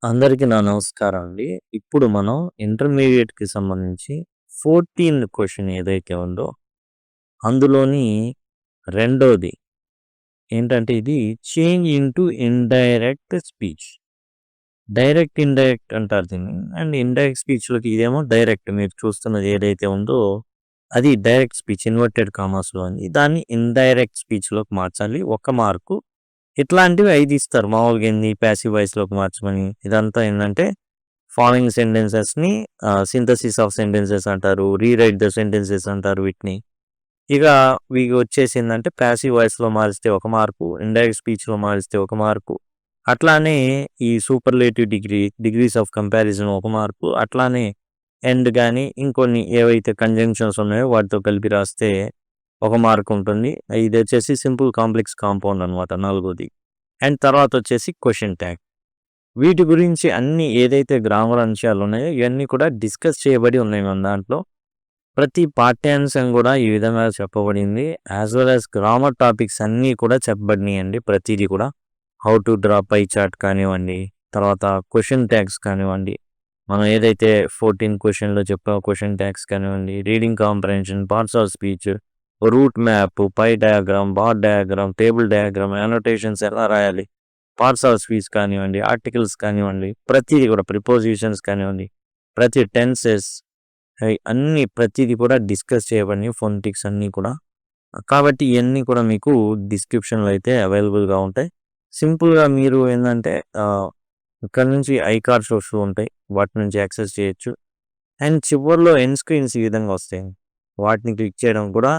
అందరికీ నా నమస్కారం అండి. ఇప్పుడు మనం ఇంటర్మీడియేట్‌కి సంబంధించి 14 క్వెషన్ ఏదైతే ఉందో, అందులోని రెండోది ఏంటంటే ఇది change into indirect speech. Direct, indirect అంటారు దీన్ని. అండ్ ఇండైరెక్ట్ స్పీచ్‌లోకి ఇదేమో డైరెక్ట్ మీరు చూస్తున్నది ఏదైతే ఉందో, అది డైరెక్ట్ స్పీచ్ ఇన్వర్టెడ్ కామర్స్‌లో ఉంది. దాన్ని ఇండైరెక్ట్ స్పీచ్‌లోకి మార్చాలి. 1 మార్కు. ఇట్లాంటివి 5 ఇస్తారు. మామూలుగా ఏంది పాసివ్ వాయిస్‌లోకి మార్చమని. ఇదంతా ఏందంటే ఫాలోయింగ్ సెంటెన్సెస్‌ని సింథసిస్ ఆఫ్ సెంటెన్సెస్ అంటారు. రీరైట్ ద సెంటెన్సెస్ అంటారు వీటిని. ఇక ఇవి వచ్చేసిందంటే పాసివ్ వాయిస్‌లో మారిస్తే 1 మార్కు, ఇండైరెక్ట్ స్పీచ్‌లో మారిస్తే 1 మార్కు. అట్లానే ఈ superlative degrees of comparison 1 mark. అట్లానే ఎండ్ గాని ఇంకొన్ని ఏవైతే కంజంక్షన్స్ ఉన్నాయో వాటితో కలిపి రాస్తే 1 మార్క్ ఉంటుంది. ఇదొచ్చేసి సింపుల్ కాంప్లెక్స్ కాంపౌండ్ అనమాట నాలుగోది. అండ్ తర్వాత వచ్చేసి క్వెషన్ ట్యాగ్. వీటి గురించి అన్ని ఏదైతే గ్రామర్ అంశాలు ఉన్నాయో ఇవన్నీ కూడా డిస్కస్ చేయబడి ఉన్నాయి మన దాంట్లో. ప్రతి పాఠ్యాంశం కూడా ఈ విధంగా చెప్పబడింది. As well as grammar topics అన్నీ కూడా చెప్పబడినాయండి ప్రతిదీ కూడా. How to draw pie chart కానివ్వండి, తర్వాత క్వెషన్ ట్యాగ్స్ కానివ్వండి, మనం ఏదైతే 14 క్వెషన్‌లో చెప్పామో క్వెషన్ ట్యాగ్స్ కానివ్వండి, reading comprehension, parts of speech, route map, pie diagram, bar diagram, table diagram, annotations ఎలా రాయాలి, పార్ట్స్ ఆఫ్ స్పీచ్ కానివ్వండి, ఆర్టికల్స్ కానివ్వండి, ప్రతిదీ కూడా ప్రిపోజిషన్స్ కానివ్వండి, ప్రతి టెన్సెస్ అన్నీ ప్రతిదీ కూడా డిస్కస్ చేయబడినాయి ఫోనెటిక్స్ అన్నీ కూడా. కాబట్టి ఇయన్నీ కూడా మీకు డిస్క్రిప్షన్‌లో అయితే అవైలబుల్‌గా ఉంటాయి. సింపుల్‌గా మీరు ఏందంటే ఇక్కడ నుంచి ఐ కార్డ్స్ వస్తూ ఉంటాయి. వాటి నుంచి యాక్సెస్ చేయొచ్చు. అండ్ చివర్లో ఎండ్ స్క్రీన్స్ ఈ విధంగా వస్తాయి. వాటిని క్లిక్ చేయడం కూడా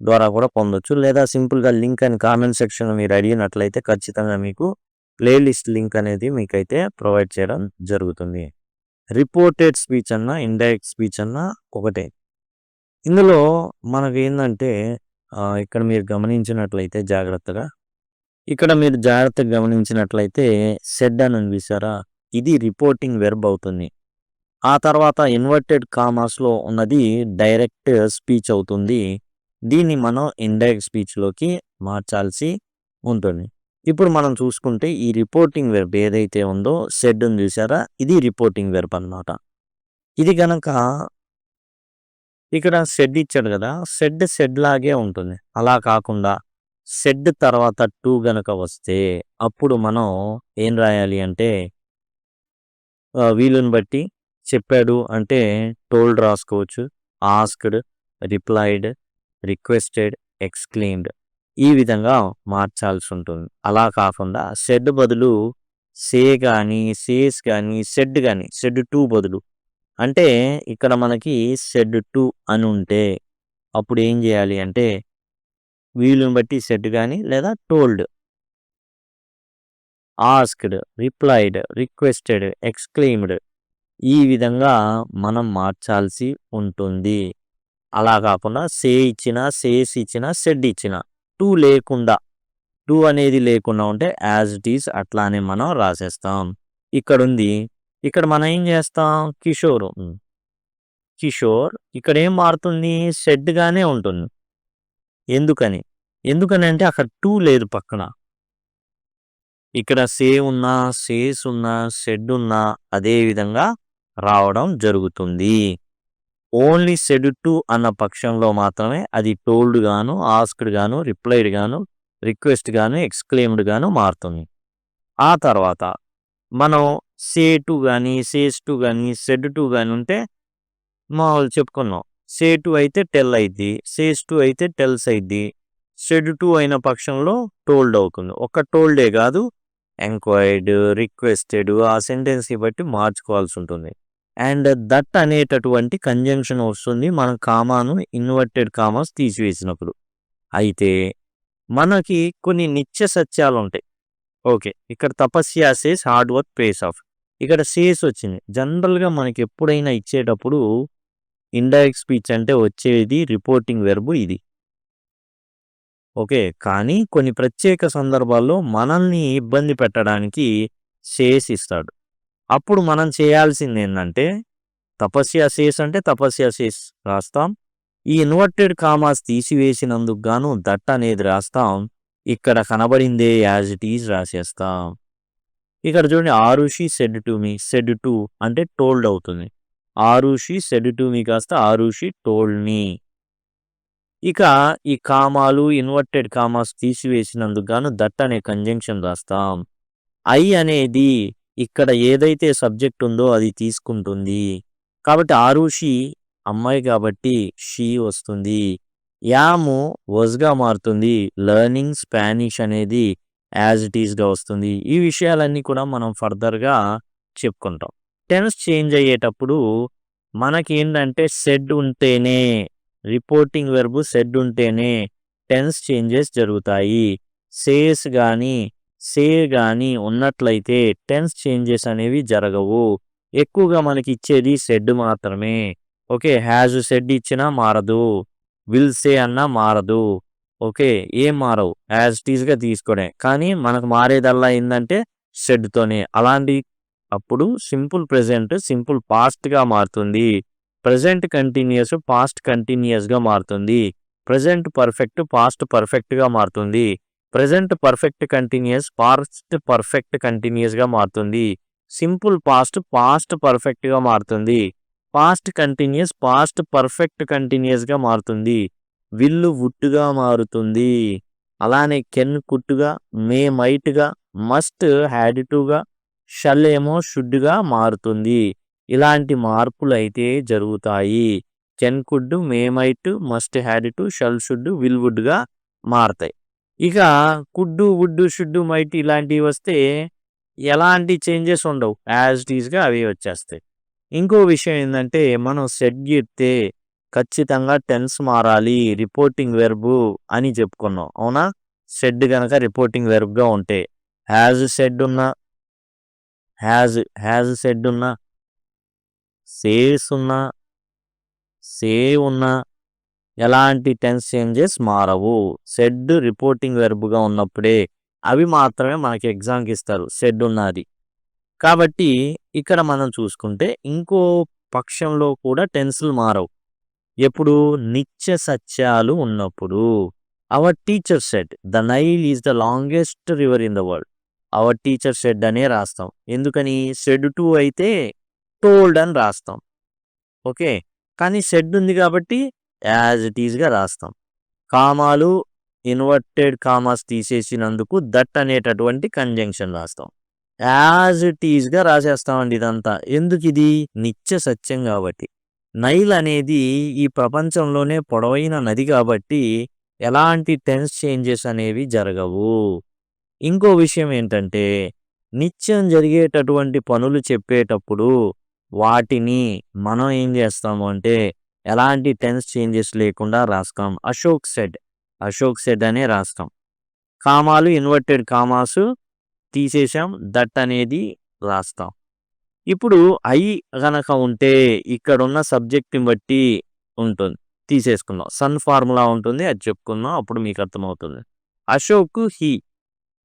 ద్వారా కూడా పొందొచ్చు. లేదా సింపుల్‌గా లింక్ అని కామెంట్ సెక్షన్‌లో మీరు అడిగినట్లయితే ఖచ్చితంగా మీకు ప్లేలిస్ట్ లింక్ అనేది మీకైతే ప్రొవైడ్ చేయడం జరుగుతుంది. రిపోర్టెడ్ స్పీచ్ అన్నా, ఇండైరెక్ట్ స్పీచ్ అన్నా ఒకటే. ఇందులో మనకేందంటే ఇక్కడ మీరు గమనించినట్లయితే జాగ్రత్తగా, ఇక్కడ మీరు జాగ్రత్తగా గమనించినట్లయితే సెడ్ అని ఉంది చూసారా? ఇది రిపోర్టింగ్ వెర్బ్ అవుతుంది. ఆ తర్వాత ఇన్వర్టెడ్ కామాస్‌లో ఉన్నది డైరెక్ట్ స్పీచ్ అవుతుంది. దీన్ని మనం ఇండైరెక్ట్ స్పీచ్‌లోకి మార్చాల్సి ఉంటుంది. ఇప్పుడు మనం చూసుకుంటే ఈ రిపోర్టింగ్ వెర్బ్ ఏదైతే ఉందో సెడ్ ఉంది చూసారా? ఇది రిపోర్టింగ్ వెర్బ్ అన్నమాట. ఇది గనక ఇక్కడ సెడ్ ఇచ్చాడు కదా! సెడ్ లాగే ఉంటుంది. అలా కాకుండా సెడ్ తర్వాత టు గనక వస్తే అప్పుడు మనం ఏం రాయాలి అంటే వీలుని బట్టి చెప్పాడు అంటే టోల్డ్ రాసుకోవచ్చు. ఆస్క్డ్, రిప్లైడ్, రిక్వెస్టెడ్, ఎక్స్‌క్లెయిమ్డ్ ఈ విధంగా మార్చాల్సి ఉంటుంది. అలా కాకుండా సెడ్ బదులు సే గాని, సేస్ గాని, సెడ్ గాని, సెడ్ టు బదులు అంటే ఇక్కడ మనకి సెడ్ టు అని ఉంటే అప్పుడు ఏం చేయాలి అంటే వీలుని బట్టి సెడ్ గాని లేదా told, asked, replied, requested, exclaimed ఈ విధంగా మనం మార్చాల్సి ఉంటుంది. అలా కాకుండా సే ఇచ్చినా, సేస్ ఇచ్చినా, సెడ్ ఇచ్చినా టు లేకుండా, టు అనేది లేకుండా ఉంటే యాజ్ ఇట్ ఈజ్ అట్లానే మనం రాసేస్తాం. ఇక్కడుంది. ఇక్కడ మనం ఏం చేస్తాం కిషోర్ ఇక్కడ ఏం మారుతుంది సెడ్ గానే ఉంటుంది. ఎందుకని? ఎందుకనంటే అక్కడ టు లేదు పక్కన. ఇక్కడ సే ఉన్నా, సేస్ ఉన్నా, సెడ్ ఉన్నా అదే విధంగా రావడం జరుగుతుంది. ఓన్లీ సెడ్ టు అన్న పక్షంలో మాత్రమే అది టోల్డ్ గాను, ఆస్క్డ్ గాను, రిప్లైడ్ గాను, రిక్వెస్ట్ గాను, ఎక్స్‌క్లెయిమ్డ్ గాను మారుతుంది. ఆ తర్వాత మనం సే టు గాని, సేస్ టు గాని, సెడ్ టు గాని ఉంటే మామూలు చెప్పుకున్నాం. సే టు అయితే టెల్ అయిద్ది. సేస్ టు అయితే టెల్స్ అయిద్ది. సెడ్ టు అయిన పక్షంలో టోల్డ్ అవుతుంది. ఒక్క టోల్డే కాదు ఎంక్వైర్డ్, రిక్వెస్టెడ్ ఆ సెంటెన్స్‌ని బట్టి మార్చుకోవాల్సి ఉంటుంది. అండ్ దట్ అనేటటువంటి కంజంక్షన్ వస్తుంది మనం కామాను ఇన్వర్టెడ్ కామాస్ తీసివేసినప్పుడు. అయితే మనకి కొన్ని నిత్య సత్యాలుంటాయి. ఓకే. ఇక్కడ Tapasya says hard work pays off. ఇక్కడ సేస్ వచ్చింది. జనరల్‌గా మనకి ఎప్పుడైనా ఇచ్చేటప్పుడు ఇండైరెక్ట్ స్పీచ్ అంటే వచ్చేది రిపోర్టింగ్ వెర్బ్ ఇది. ఓకే. కానీ కొన్ని ప్రత్యేక సందర్భాల్లో మనల్ని ఇబ్బంది పెట్టడానికి సేస్ ఇస్తాడు. అప్పుడు మనం చేయాల్సిందేందంటే తపస్య సేస్ అంటే తపస్య సేస్ రాస్తాం. ఈ ఇన్వర్టెడ్ కామాస్ తీసివేసినందుకు గాను దట్ అనేది రాస్తాం. ఇక్కడ కనబడిందే యాజ్ ఇట్ ఈజ్ రాసేస్తాం. ఇక్కడ చూడండి Arushi said to me, said to అంటే టోల్డ్ అవుతుంది. ఆరుషి సెడ్ టు మీ కాస్త ఆరుషి టోల్డ్ మీ. ఇక ఈ కామాలు ఇన్వర్టెడ్ కామాస్ తీసివేసినందుకు గాను దట్ అనే కంజంక్షన్ రాస్తాం. ఐ అనేది ఇక్కడ ఏదైతే సబ్జెక్ట్ ఉందో అది తీసుకుంటుంది. కాబట్టి ఆరుషి అమ్మాయి కాబట్టి షీ వస్తుంది. యాము వజ్గా మారుతుంది. లెర్నింగ్ స్పానిష్ అనేది యాజ్ ఇట్ ఈస్గా వస్తుంది. ఈ విషయాలన్నీ కూడా మనం ఫర్దర్గా చెప్పుకుంటాం. టెన్స్ చేంజ్ అయ్యేటప్పుడు మనకి ఏంటంటే సెడ్ ఉంటేనే, రిపోర్టింగ్ వెర్బ్ సెడ్ ఉంటేనే టెన్స్ చేంజెస్ జరుగుతాయి. సేస్ కానీ సే కానీ ఉన్నట్లయితే టెన్స్ చేంజెస్ అనేవి జరగవు. ఎక్కువగా మనకి ఇచ్చేది సెడ్ మాత్రమే. ఓకే, హ్యాజ్ సెడ్ ఇచ్చినా మారదు, విల్ సే అన్నా మారదు. ఓకే, ఏం మారవు, యాజ్ ఇట్ ఈస్గా తీసుకోవడే. కానీ మనకు మారేదల్లా ఏంటంటే సెడ్తోనే. అలాంటి అప్పుడు సింపుల్ ప్రెజెంట్ సింపుల్ పాస్ట్గా మారుతుంది. ప్రెజెంట్ కంటిన్యూస్ పాస్ట్ కంటిన్యూస్గా మారుతుంది. ప్రెజెంట్ పర్ఫెక్ట్ పాస్ట్ పర్ఫెక్ట్గా మారుతుంది. Present perfect continuous past perfect కంటిన్యూస్గా మారుతుంది. సింపుల్ పాస్ట్ పాస్ట్ పర్ఫెక్ట్గా మారుతుంది. పాస్ట్ కంటిన్యూస్ పాస్ట్ పర్ఫెక్ట్ కంటిన్యూస్గా మారుతుంది. విల్లు వుడ్గా మారుతుంది. అలానే కెన్ కుట్టుగా, మే మైట్గా, మస్ట్ హ్యాడ్ టుగా, షల్ ఏమో షుడ్గా మారుతుంది. ఇలాంటి మార్పులు అయితే జరుగుతాయి. Can could, may might, must had to, shall should, will వుడ్గా మారుతాయి. ఇక కుడ్డు వుడ్ షుడ్ మైట్ ఇలాంటివి వస్తే ఎలాంటి చేంజెస్ ఉండవు, యాజ్ ఇట్ ఈస్గా అవి వచ్చేస్తాయి. ఇంకో విషయం ఏంటంటే మనం సెడ్ చెప్తే ఖచ్చితంగా టెన్స్ మారాలి, రిపోర్టింగ్ వెర్బ్ అని చెప్పుకున్నాం. అవునా? సెడ్ కనుక రిపోర్టింగ్ వెర్బ్గా ఉంటే హ్యాజ్ సెడ్ ఉన్నా, హ్యాజ్ సెడ్ ఉన్నా, సేస్ ఉన్నా, సే ఉన్నా ఎలాంటి టెన్స్ చేంజెస్ మారవు. సెడ్ రిపోర్టింగ్ వెర్బ్గా ఉన్నప్పుడే అవి మాత్రమే మనకి ఎగ్జామ్కి ఇస్తారు, సెడ్ ఉన్నది. కాబట్టి ఇక్కడ మనం చూసుకుంటే ఇంకో పక్షంలో కూడా టెన్స్లు మారవు. ఎప్పుడు? నిత్య సత్యాలు ఉన్నప్పుడు. Our teacher said the Nile is the longest river in the world. Our teacher said అనే రాస్తాం. ఎందుకని? సెడ్ టు అయితే టోల్డ్ అని రాస్తాం. ఓకే, కానీ సెడ్ ఉంది కాబట్టి యాజ్ ఇట్ ఈస్గా రాస్తాం. కామాలు ఇన్వర్టెడ్ కామాస్ తీసేసినందుకు దట్ అనేటటువంటి కంజంక్షన్ రాస్తాం. యాజ్ ఇట్ ఈస్గా రాసేస్తామండి ఇదంతా. ఎందుకు? ఇది నిత్య సత్యం కాబట్టి. నైల్ అనేది ఈ ప్రపంచంలోనే పొడవైన నది కాబట్టి ఎలాంటి టెన్స్ చేంజెస్ అనేవి జరగవు. ఇంకో విషయం ఏంటంటే నిత్యం జరిగేటటువంటి పనులు చెప్పేటప్పుడు వాటిని మనం ఏం చేస్తాము అంటే ఎలాంటి టెన్స్ చేంజెస్ లేకుండా రాస్తాం. అశోక్ సెడ్ అనే రాస్తాం. కామాలు ఇన్వర్టెడ్ కామాసు తీసేసాం, దట్ అనేది రాస్తాం. ఇప్పుడు ఐ గనక ఉంటే ఇక్కడున్న సబ్జెక్ట్ని బట్టి ఉంటుంది, తీసేసుకుందాం. సన్ ఫార్ములా ఉంటుంది, అది చెప్పుకుందాం, అప్పుడు మీకు అర్థమవుతుంది. అశోక్ హీ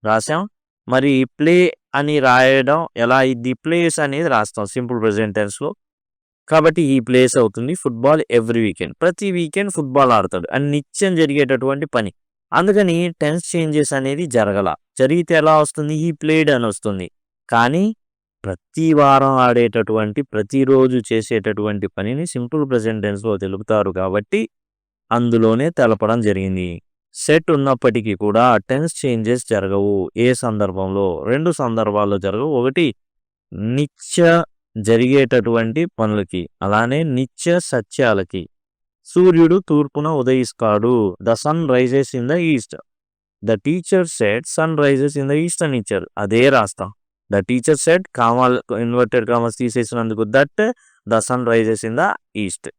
రాసాం. మరి ప్లే అని రాయడం ఎలా? ఇది ప్లేస్ అనేది రాస్తాం సింపుల్ ప్రెజెంట్ టెన్స్లో. కాబట్టి ఈ ప్లేస్ అవుతుంది. ఫుట్బాల్ ఎవ్రీ వీకెండ్, ప్రతి వీకెండ్ ఫుట్బాల్ ఆడతాడు అని నిత్యం జరిగేటటువంటి పని. అందుకని టెన్స్ చేంజెస్ అనేది జరిగితే ఎలా వస్తుంది? ఈ ప్లేడ్ అని వస్తుంది. కానీ ప్రతి వారం ఆడేటటువంటి ప్రతిరోజు చేసేటటువంటి పనిని సింపుల్ ప్రెజెంట్ టెన్స్లో తెలుపుతారు కాబట్టి అందులోనే తెలపడం జరిగింది. సెట్ ఉన్నప్పటికీ కూడా టెన్స్ చేంజెస్ జరగవు. ఏ సందర్భంలో? రెండు సందర్భాల్లో జరగవు. ఒకటి నిత్య జరిగేటటువంటి పనులకి, అలానే నిత్య సత్యాలకి. సూర్యుడు తూర్పున ఉదయిస్తాడు. The sun rises in the east. The teacher said sun rises in the east అని ఇచ్చారు, అదే రాస్తాం. ద టీచర్ సెడ్ కామాల్ ఇన్వర్టెడ్ కామర్స్ తీసేసినందుకు that the sun rises in the east.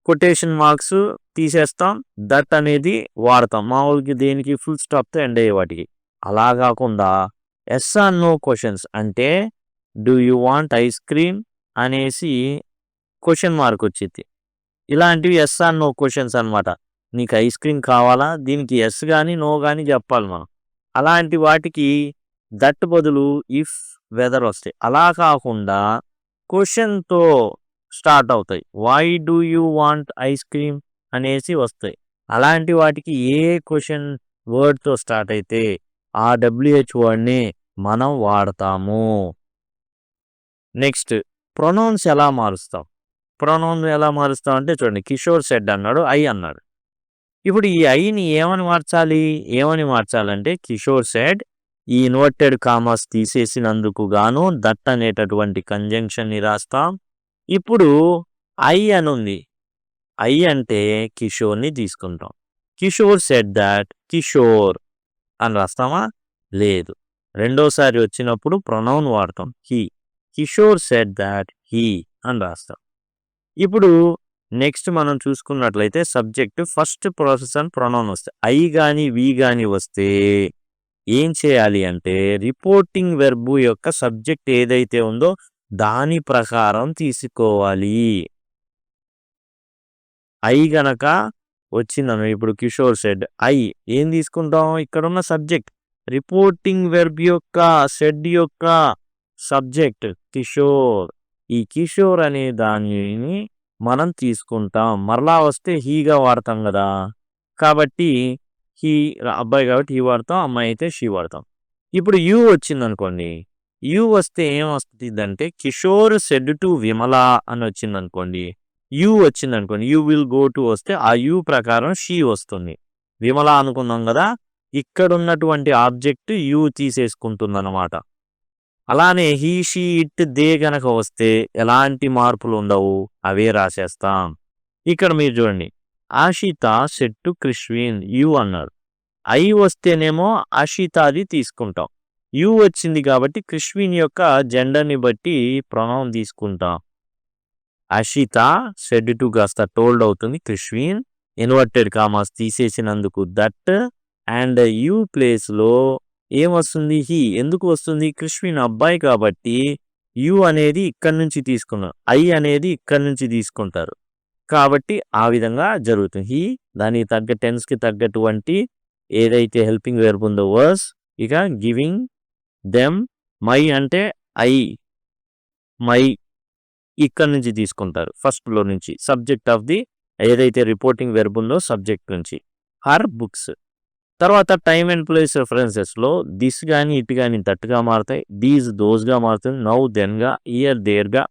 Quotation marks తీసేస్తాం, దట్ అనేది వాడతాం మామూలుగా దేనికి? ఫుల్ స్టాప్తో ఎండ్ అయ్యే వాటికి. అలా కాకుండా ఎస్ ఆర్ నో క్వశ్చన్స్ అంటే do you want ice cream అనేసి క్వశ్చన్ మార్క్ వచ్చింది. ఇలాంటివి ఎస్ ఆర్ నో క్వశ్చన్స్ అనమాట. నీకు ఐస్ క్రీమ్ కావాలా? దీనికి ఎస్ కానీ నో కానీ చెప్పాలి మనం. అలాంటి వాటికి దట్ బదులు ఇఫ్ వెదర్ వస్తాయి. అలా కాకుండా క్వశ్చన్తో స్టార్ట్ అవుతాయి. Why do you want ice cream అనేసి వస్తాయి. అలాంటి వాటికి ఏ క్వశ్చన్ వర్డ్తో స్టార్ట్ అయితే ఆ డబ్ల్యూహెచ్ వర్డ్ని మనం వాడతాము. నెక్స్ట్ ప్రొనౌన్స్ ఎలా మారుస్తాం? ప్రొనౌన్ ఎలా మారుస్తాం అంటే చూడండి, కిషోర్ సెడ్ అన్నాడు, ఐ అన్నాడు. ఇప్పుడు ఈ ఐని ఏమని మార్చాలంటే కిషోర్ సెడ్, ఈ ఇన్వర్టెడ్ కామాస్ తీసేసినందుకు గాను దట్ అనేటటువంటి కంజంక్షన్ని రాస్తాం. ఇప్పుడు ఐ అనుంది, ఐ అంటే కిషోర్ని తీసుకుంటాం. కిషోర్ సెడ్ దాట్, కిషోర్ అని రాస్తామా? లేదు. రెండోసారి వచ్చినప్పుడు ప్రొనౌన్ వాడతాం, he. Kishore said that he అని రాస్తాం. ఇప్పుడు నెక్స్ట్ మనం చూసుకున్నట్లయితే సబ్జెక్ట్ ఫస్ట్ ప్రాసెసర్ ప్రొనౌన్ వస్తే, ఐ కానీ వి కానీ వస్తే ఏం చేయాలి అంటే రిపోర్టింగ్ వెర్బ్ యొక్క సబ్జెక్ట్ ఏదైతే ఉందో దాని ప్రకారం తీసుకోవాలి. ఐ గనక వచ్చిందను, ఇప్పుడు కిషోర్ సెడ్ ఐ, ఏం తీసుకుంటాం? ఇక్కడున్న సబ్జెక్ట్ రిపోర్టింగ్ వెర్బ్ యొక్క సెడ్ యొక్క సబ్జెక్ట్ కిషోర్. ఈ కిషోర్ అనే దానిని మనం తీసుకుంటాం. మరలా వస్తే హీగా వాడతాం కదా, కాబట్టి హీ అబ్బాయి కాబట్టి హీ వాడతాం, అమ్మాయి అయితే షీ వాడతాం. ఇప్పుడు యూ వచ్చింది అనుకోండి, యూ వస్తే ఏం వస్తుందంటే కిషోర్ సెడ్ టు విమల అని వచ్చింది అనుకోండి, యూ వచ్చింది అనుకోండి, యూ విల్ గో టు వస్తే ఆ యూ ప్రకారం షీ వస్తుంది. విమల అనుకున్నాం కదా, ఇక్కడ ఉన్నటువంటి ఆబ్జెక్ట్ యూ తీసేసుకుంటుంది అన్నమాట. అలానే హీ షీ ఇట్ దే గనక వస్తే ఎలాంటి మార్పులు ఉండవు, అవే రాసేస్తాం. ఇక్కడ మీరు చూడండి, ఆషిత సెడ్ టు క్రిష్విన్, యూ అన్నారు. ఐ వస్తేనేమో ఆషితాది తీసుకుంటాం, యూ వచ్చింది కాబట్టి క్రిష్విన్ యొక్క జెండర్ని బట్టి ప్రొనౌన్ తీసుకుంటాం. ఆషిత సెడ్ టు కాస్త టోల్డ్ అవుతుంది, క్రిష్విన్ ఇన్వర్టెడ్ కామాస్ తీసేసినందుకు దట్, అండ్ యూ ప్లేస్లో ఏమొస్తుంది? హీ. ఎందుకు వస్తుంది? క్రిష్విన్ అబ్బాయి కాబట్టి యూ అనేది ఇక్కడి నుంచి తీసుకున్నాం, ఐ అనేది ఇక్కడి నుంచి తీసుకుంటారు కాబట్టి ఆ విధంగా జరుగుతుంది. హీ దానికి తగ్గ టెన్స్కి తగ్గటువంటి ఏదైతే హెల్పింగ్ వెర్బ్ ఉందో వర్స్, ఇక గివింగ్ దెమ్, మై అంటే ఐ, మై ఇక్కడి నుంచి తీసుకుంటారు ఫస్ట్లో నుంచి, సబ్జెక్ట్ ఆఫ్ ది ఏదైతే రిపోర్టింగ్ వెర్బ్ ఉందో సబ్జెక్ట్ నుంచి. Her books. తర్వాత టైమ్ అండ్ ప్లేస్ రెఫరెన్సెస్లో దిస్ కానీ ఇట్ కానీ దట్గా మారుతాయి, దీస్ దోస్గా మారుతుంది, నౌ దెన్గా, ఇయర్ దేర్గా,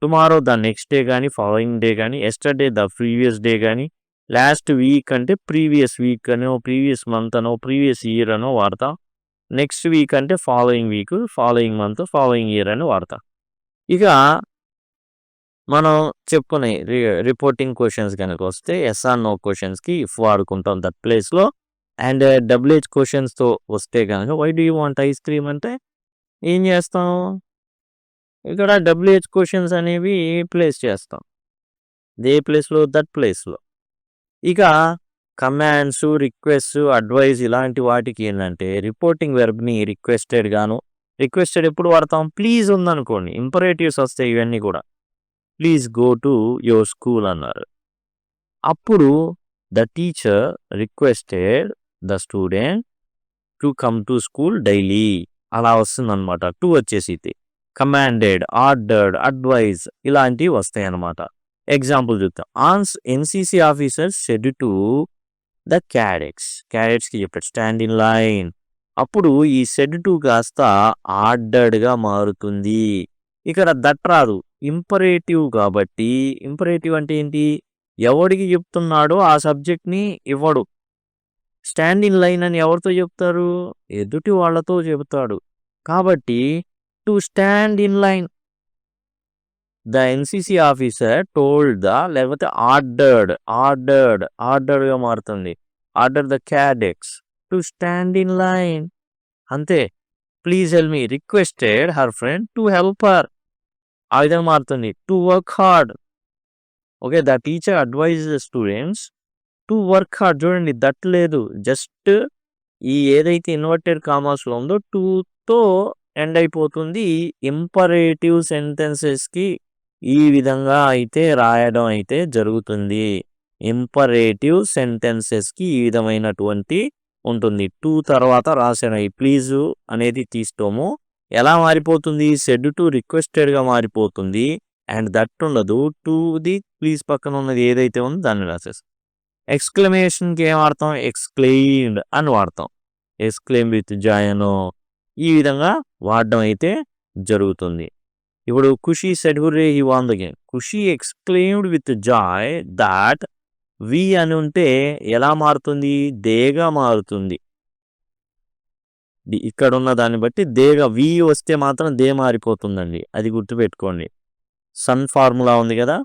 టుమారో ద నెక్స్ట్ డే కానీ ఫాలోయింగ్ డే కానీ, ఎస్టర్డే ద ప్రీవియస్ డే కానీ, లాస్ట్ వీక్ అంటే ప్రీవియస్ వీక్ అనో, ప్రీవియస్ మంత్ అనో, ప్రీవియస్ ఇయర్ అనో వాడతాం. నెక్స్ట్ వీక్ అంటే following week, following month, following year అని వాడతాం. ఇక మనం చెప్పుకునే రిపోర్టింగ్ క్వశ్చన్స్ కనుక వస్తే ఎస్ ఆర్ నో క్వశ్చన్స్కి ఇఫ్ వాడుకుంటాం దట్ ప్లేస్లో. అండ్ డబ్ల్యూహెచ్ క్వశ్చన్స్తో వస్తే కనుక why do you want ice cream అంటే ఏం చేస్తాం? ఇక్కడ డబ్ల్యూహెచ్ క్వశ్చన్స్ అనేవి ప్లేస్ చేస్తాం, దే ప్లేస్లో దట్ ప్లేస్లో. ఇక కమాండ్స్, రిక్వెస్ట్, అడ్వైజ్ ఇలాంటి వాటికి ఏంటంటే రిపోర్టింగ్ వెర్బ్ని రిక్వెస్టెడ్ గాను, రిక్వెస్టెడ్ ఎప్పుడు వాడతాం? ప్లీజ్ ఉందనుకోండి, ఇంపరేటివ్స్ వస్తాయి ఇవన్నీ కూడా, please go to your school అన్నారు, అప్పుడు the teacher requested the student to come to school daily అలా వస్తుంది అనమాట. టు వచ్చేసి కమాండెడ్, ఆర్డర్డ్, అడ్వైజ్ ఇలాంటివి వస్తాయి అన్నమాట. ఎగ్జాంపుల్ చూద్దాం. NCC officer said to the క్యాడెట్స్కి చెప్పాడు స్టాండ్ ఇన్ లైన్, అప్పుడు ఈ సెడ్ టు కాస్త ఆర్డర్డ్గా మారుతుంది. ఇక్కడ దట్ రాదు, ఇంపరేటివ్ కాబట్టి. ఇంపరేటివ్ అంటే ఏంటి? ఎవడికి చెప్తున్నాడో ఆ సబ్జెక్ట్ని ఇవ్వడు. స్టాండ్ ఇన్ లైన్ అని ఎవరితో చెప్తారు? ఎదుటి వాళ్ళతో చెబుతాడు. కాబట్టి to stand in line, the NCC officer told the, లేకపోతే ఆర్డర్డ్గా మారుతుంది, order the cadets to stand in line, అంతే. Please help me, requested her friend to help her, ఆ విధంగా మారుతుంది. To work hard, okay, the teacher advise the students to work hard. చూడండి, that లేదు, just ఈ ఏదైతే ఇన్వర్టెడ్ కామాస్లో ఉందో తో ఎండ్ అయిపోతుంది. ఇంపరేటివ్ సెంటెన్సెస్కి ఈ విధంగా అయితే రాయడం అయితే జరుగుతుంది. ఇంపరేటివ్ సెంటెన్సెస్కి ఈ విధమైనటువంటి ఉంటుంది. టు తర్వాత రాసిన ఈ ప్లీజు అనేది తీసుకోము, ఎలా మారిపోతుంది? సెడ్ టు రిక్వెస్టెడ్గా మారిపోతుంది. అండ్ దట్ ఉండదు, ది ప్లీజ్ పక్కన ఉన్నది ఏదైతే ఉందో దాన్ని రాసేస్తాం. ఎక్స్క్లమేషన్కి ఏం వాడతాం? ఎక్స్క్లెయిమ్డ్ అని వాడతాం. ఎక్స్క్లెయిమ్ విత్ జాయ్ అనో, ఈ విధంగా వాడడం అయితే జరుగుతుంది. ఇప్పుడు Khushi said hurray he won the game. Khushi exclaimed with joy that we అని ఉంటే ఎలా మారుతుంది? దేగా మారుతుంది. ఇక్కడున్న దాన్ని బట్టి దేగా వి వస్తే మాత్రం దే మారిపోతుందండి. అది గుర్తుపెట్టుకోండి. సన్ ఫార్ములా ఉంది కదా!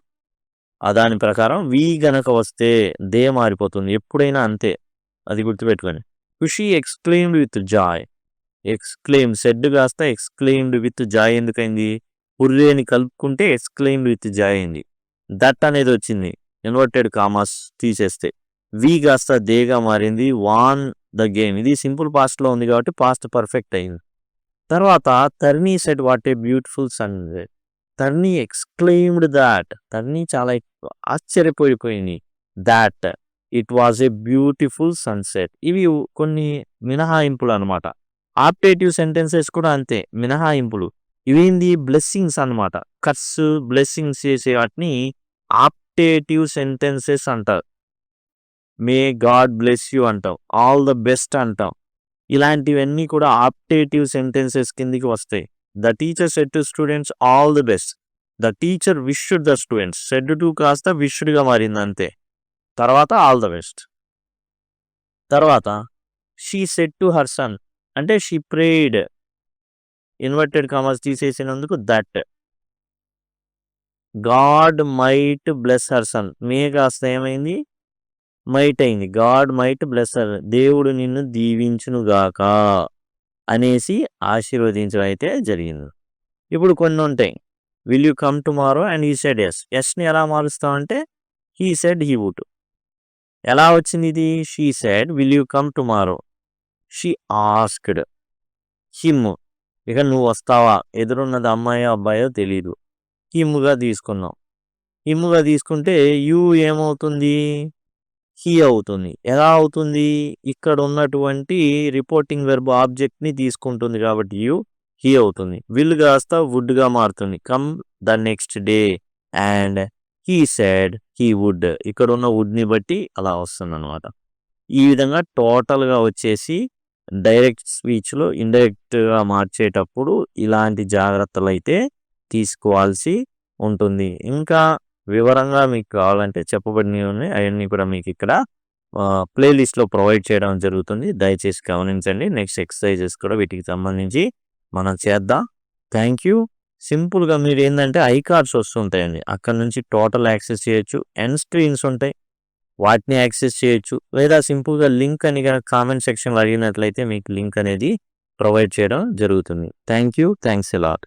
దాని ప్రకారం వి గనక వస్తే దే మారిపోతుంది. ఎప్పుడైనా అంతే. అది గుర్తుపెట్టుకోండి. Khushi exclaimed with joy. Said కాస్త ఎక్స్‌క్లెయిమ్డ్ విత్ జాయ్ ఎందుకైంది? హుర్రేని కలుపుకుంటే ఎక్స్‌క్లెయిమ్డ్ విత్ జాయ్ అయింది. దట్ అనేది వచ్చింది. ఇన్వర్టెడ్ కామాస్ తీసేస్తే. వి కాస్త దేగా మారింది. Won the game. ఇది సింపుల్ పాస్ట్‌లో ఉంది కాబట్టి పాస్ట్ పర్ఫెక్ట్ అయింది. తర్వాత Tarni said what a beautiful sunset. Tarni exclaimed that. Tarni చాలా ఆశ్చర్యపోయిపోయింది. That it was a beautiful sunset. ఇవి కొన్ని మినహాయింపులు అనమాట. ఆప్టేటివ్ సెంటెన్సెస్ కూడా అంతే మినహాయింపులు. ఇవేంది బ్లెస్సింగ్స్ అనమాట. కర్స్ బ్లెస్సింగ్స్ చేసే వాటిని ఆప్టేటివ్ సెంటెన్సెస్ అంటారు. మే గాడ్ బ్లెస్ యూ అంటాం. ఆల్ ద బెస్ట్ అంటాం. ఇలాంటివన్నీ కూడా ఆప్టేటివ్ సెంటెన్సెస్ కిందికి వస్తాయి. The teacher said to students all the best. The teacher wished the students. Said to కాస్త విష్డ్గా మారింది అంతే. తర్వాత ఆల్ ద బెస్ట్. తర్వాత she said to her son అంటే షీ ప్రేడ్. ఇన్వర్టెడ్ కామర్స్ తీసేసినందుకు that. God might bless her son. May కాస్త ఏమైంది? మైట్ అయింది. God might bless her. దేవుడు నిన్ను దీవించునుగాక అనేసి ఆశీర్వదించడం అయితే జరిగింది. ఇప్పుడు కొన్ని ఉంటాయి. Will you come tomorrow and he said yes. ఎస్ని ఎలా మారుస్తామంటే హీ సెడ్ హీ వుడ్. ఎలా వచ్చింది ఇది? She said will you come tomorrow. She asked him. ఇక నువ్వు వస్తావా? ఎదురున్నది అమ్మాయో అబ్బాయో తెలీదు. హిమ్గా తీసుకున్నాం. హిమ్గా తీసుకుంటే యూ ఏమవుతుంది? హీ అవుతుంది. ఎలా అవుతుంది? ఇక్కడ ఉన్నటువంటి రిపోర్టింగ్ వెర్బ్ ఆబ్జెక్ట్ని తీసుకుంటుంది కాబట్టి యూ హీ అవుతుంది. విల్ కాస్త వుడ్గా మారుతుంది. Come the next day and he said he would. ఇక్కడ ఉన్న వుడ్ని బట్టి అలా వస్తుంది అనమాట. ఈ విధంగా టోటల్గా వచ్చేసి డైరెక్ట్ స్పీచ్లో ఇండైరెక్ట్గా మార్చేటప్పుడు ఇలాంటి జాగ్రత్తలు అయితే తీసుకోవాల్సి ఉంటుంది. ఇంకా వివరంగా మీకు కావాలంటే చెప్పబడినవి ఉన్నాయి. అవన్నీ కూడా మీకు ఇక్కడ ప్లేలిస్ట్లో ప్రొవైడ్ చేయడం జరుగుతుంది. దయచేసి గమనించండి. నెక్స్ట్ ఎక్సర్సైజెస్ కూడా వీటికి సంబంధించి మనం చేద్దాం. Thank you. సింపుల్గా మీరు ఏంటంటే ఐకార్డ్స్ వస్తుంటాయండి. అక్కడ నుంచి టోటల్ యాక్సెస్ చేయొచ్చు. ఎండ్ స్క్రీన్స్ ఉంటాయి, వాటిని యాక్సెస్ చేయొచ్చు. లేదా సింపుల్గా లింక్ అని కామెంట్ సెక్షన్లో అడిగినట్లయితే మీకు లింక్ అనేది ప్రొవైడ్ చేయడం జరుగుతుంది. Thank you. Thanks a lot.